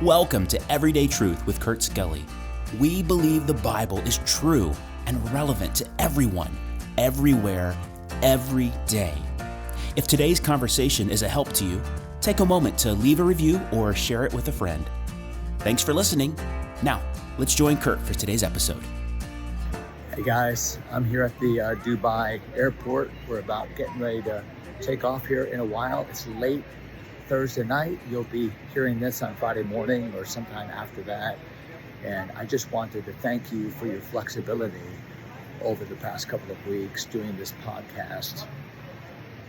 Welcome to Everyday Truth with Skelly. We believe the Bible is true and relevant to everyone, everywhere, every day. If today's conversation is a help to you, take a moment to leave a review or share it with a friend. Thanks for listening. Now, let's join Kurt for today's episode. Hey guys, I'm here at the Dubai airport. We're about getting ready to take off here in a while. It's late Thursday night. You'll be hearing this on Friday morning or sometime after that. And I just wanted to thank you for your flexibility over the past couple of weeks doing this podcast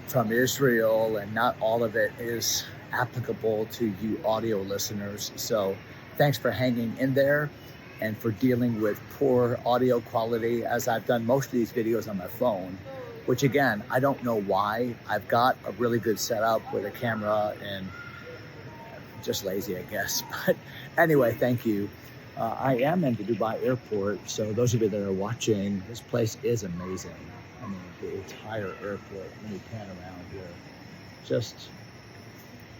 from Israel, and not all of it is applicable to you audio listeners. So thanks for hanging in there and for dealing with poor audio quality, as I've done most of these videos on my phone, which again, I don't know why. I've got a really good setup with a camera and just lazy, I guess. But anyway, thank you. I am in the Dubai airport, so those of you that are watching, this place is amazing. I mean, the entire airport, when you pan around here,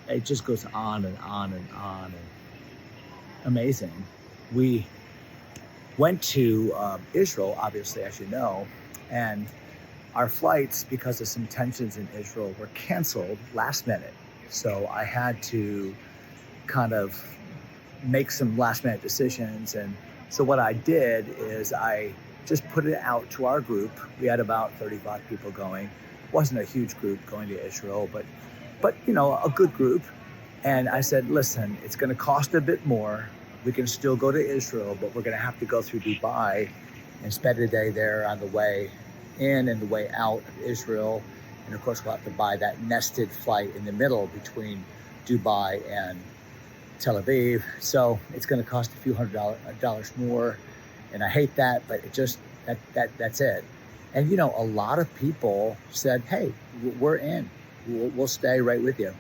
it just goes on and on and on, and amazing. We went to Israel, obviously, as you know, and our flights, because of some tensions in Israel, were canceled last minute. So I had to kind of make some last minute decisions. And so what I did is I just put it out to our group. We had about 35 people going. It wasn't a huge group going to Israel, but you know, a good group. And I said, listen, it's going to cost a bit more. We can still go to Israel, but we're going to have to go through Dubai and spend a day there on the way in and the way out of Israel. And of course, we'll have to buy that nested flight in the middle between Dubai and Tel Aviv. So it's going to cost a few $100 more. And I hate that, but it just, that's it. And you know, a lot of people said, hey, we're in, we'll stay right with you.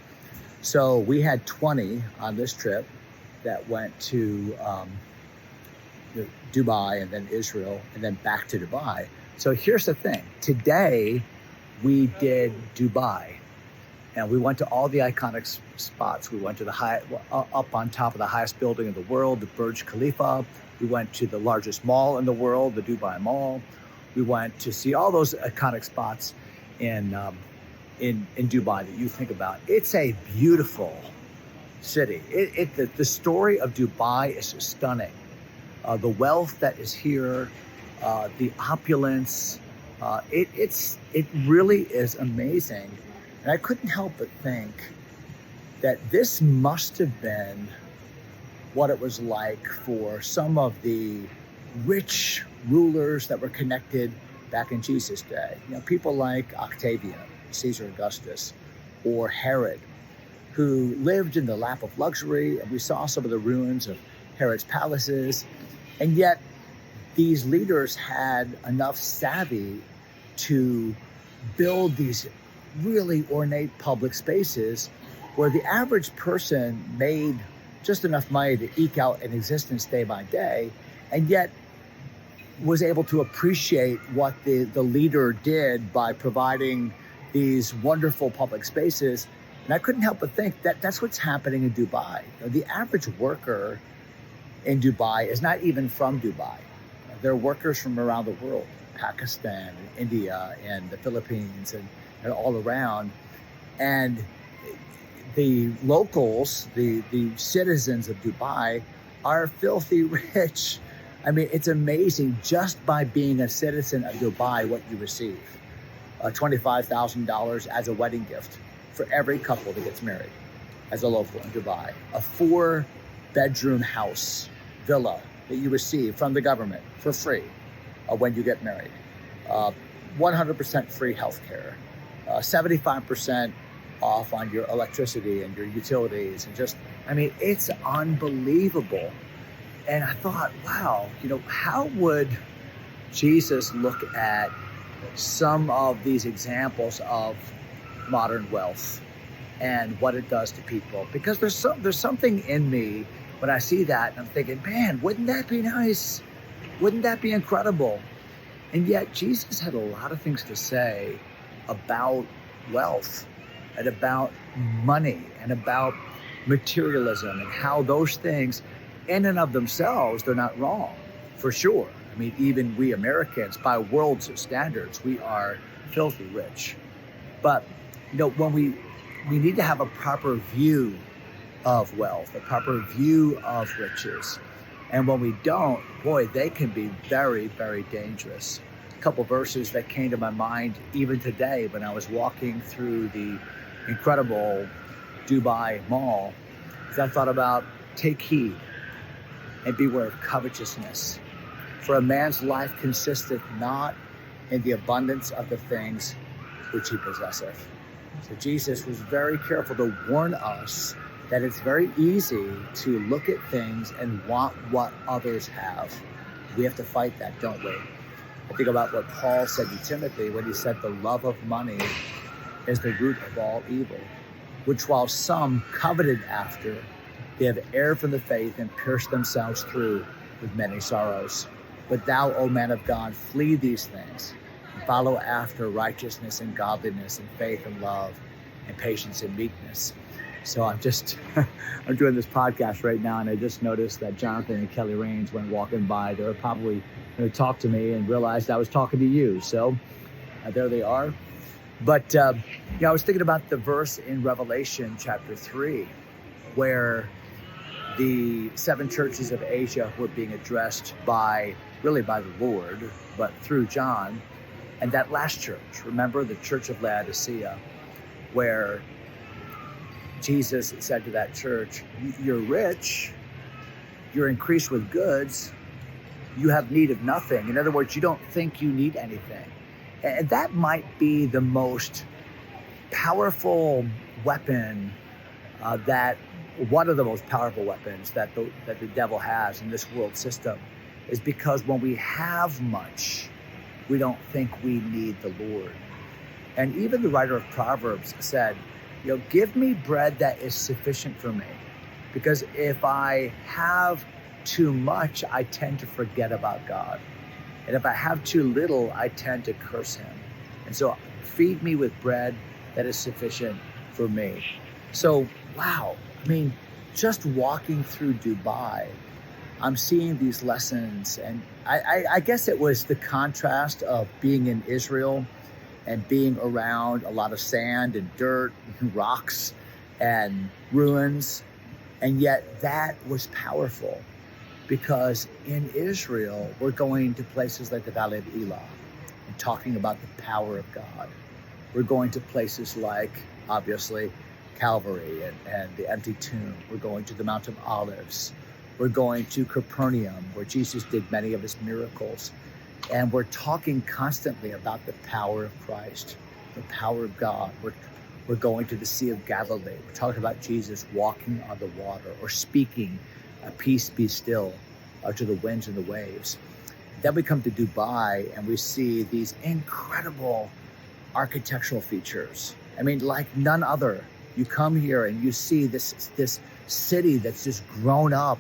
So we had 20 on this trip that went to Dubai and then Israel and then back to Dubai. So here's the thing. Today, we did Dubai, and we went to all the iconic spots. We went to up on top of the highest building in the world, the Burj Khalifa. We went to the largest mall in the world, the Dubai Mall. We went to see all those iconic spots in Dubai that you think about. It's a beautiful city. The story of Dubai is stunning. The wealth that is here, the opulence, it really is amazing. And I couldn't help but think that this must have been what it was like for some of the rich rulers that were connected back in Jesus' day. You know, people like Octavian, Caesar Augustus, or Herod, who lived in the lap of luxury. And we saw some of the ruins of Herod's palaces. And yet, these leaders had enough savvy to build these really ornate public spaces where the average person made just enough money to eke out an existence day by day, and yet was able to appreciate what the leader did by providing these wonderful public spaces. And I couldn't help but think that that's what's happening in Dubai. You know, the average worker in Dubai is not even from Dubai. They're workers from around the world, Pakistan, and India, and the Philippines, and all around. And the locals, the citizens of Dubai, are filthy rich. I mean, it's amazing just by being a citizen of Dubai what you receive. $25,000 as a wedding gift for every couple that gets married as a local in Dubai. A 4-bedroom house, villa, that you receive from the government for free when you get married. 100% free healthcare, 75% off on your electricity and your utilities, and just, I mean, it's unbelievable. And I thought, wow, you know, how would Jesus look at some of these examples of modern wealth and what it does to people? Because there's something in me when I see that, and I'm thinking, man, wouldn't that be nice? Wouldn't that be incredible? And yet Jesus had a lot of things to say about wealth and about money and about materialism and how those things in and of themselves, they're not wrong, for sure. I mean, even we Americans, by world's standards, we are filthy rich. But, when we need to have a proper view of wealth, a proper view of riches. And when we don't, boy, they can be very, very dangerous. A couple verses that came to my mind even today when I was walking through the incredible Dubai Mall, is I thought about, take heed and beware of covetousness. For a man's life consisteth not in the abundance of the things which he possesseth. So Jesus was very careful to warn us that it's very easy to look at things and want what others have. We have to fight that, don't we? I think about what Paul said to Timothy when he said, the love of money is the root of all evil, which while some coveted after, they have erred from the faith and pierced themselves through with many sorrows. But thou, O man of God, flee these things, and follow after righteousness and godliness and faith and love and patience and meekness. So I'm doing this podcast right now, and I just noticed that Jonathan and Kelly Raines went walking by. They were probably going to talk to me and realized I was talking to you. So there they are. But I was thinking about the verse in Revelation chapter 3, where the 7 churches of Asia were being addressed by the Lord, but through John. And that last church, remember the church of Laodicea, where Jesus said to that church, you're rich, you're increased with goods, you have need of nothing. In other words, you don't think you need anything. And that might be the most powerful weapon one of the most powerful weapons that the devil has in this world system, is because when we have much, we don't think we need the Lord. And even the writer of Proverbs said, give me bread that is sufficient for me. Because if I have too much, I tend to forget about God. And if I have too little, I tend to curse him. And so feed me with bread that is sufficient for me. So, wow. I mean, just walking through Dubai, I'm seeing these lessons. And I guess it was the contrast of being in Israel and being around a lot of sand and dirt and rocks and ruins. And yet that was powerful, because in Israel, we're going to places like the Valley of Elah and talking about the power of God. We're going to places like, obviously, Calvary and the empty tomb. We're going to the Mount of Olives. We're going to Capernaum, where Jesus did many of his miracles. And we're talking constantly about the power of Christ, the power of God. We're going to the Sea of Galilee. We're talking about Jesus walking on the water, or speaking, peace be still, to the winds and the waves. Then we come to Dubai and we see these incredible architectural features. I mean, like none other. You come here and you see this city that's just grown up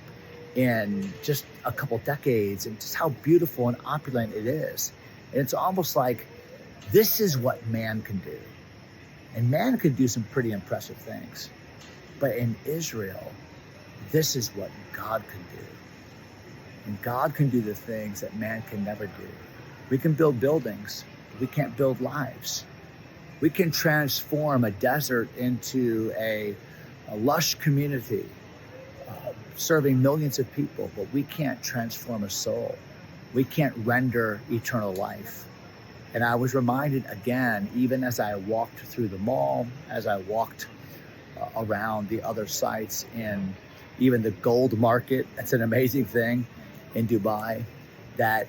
in just a couple decades, and just how beautiful and opulent it is. And it's almost like this is what man can do. And man can do some pretty impressive things. But in Israel, this is what God can do. And God can do the things that man can never do. We can build buildings, but we can't build lives. We can transform a desert into a lush community, serving millions of people, but we can't transform a soul. We can't render eternal life. And I was reminded again, even as I walked through the mall, as I walked around the other sites in even the gold market, that's an amazing thing in Dubai, that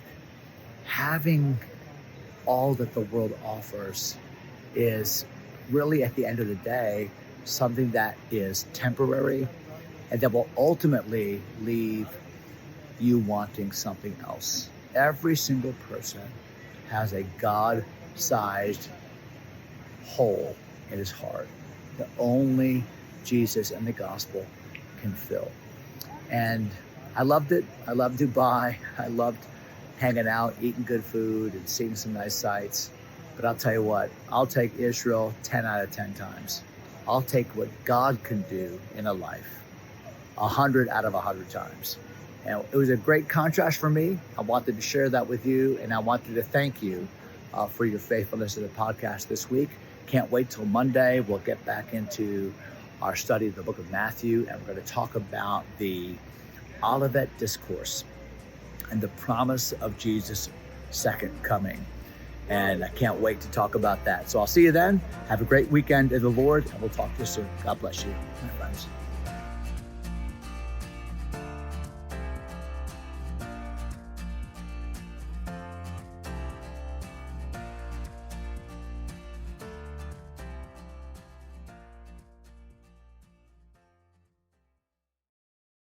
having all that the world offers is really, at the end of the day, something that is temporary and that will ultimately leave you wanting something else. Every single person has a God-sized hole in his heart that only Jesus and the gospel can fill. And I loved it. I loved Dubai. I loved hanging out, eating good food, and seeing some nice sights. But I'll tell you what, I'll take Israel 10 out of 10 times. I'll take what God can do in a life 100 out of 100 times. And it was a great contrast for me. I wanted to share that with you, and I wanted to thank you for your faithfulness to the podcast this week. Can't wait till Monday. We'll get back into our study of the book of Matthew, and we're going to talk about the Olivet Discourse and the promise of Jesus' second coming. And I can't wait to talk about that. So I'll see you then. Have a great weekend in the Lord, and we'll talk to you soon. God bless you, my friends.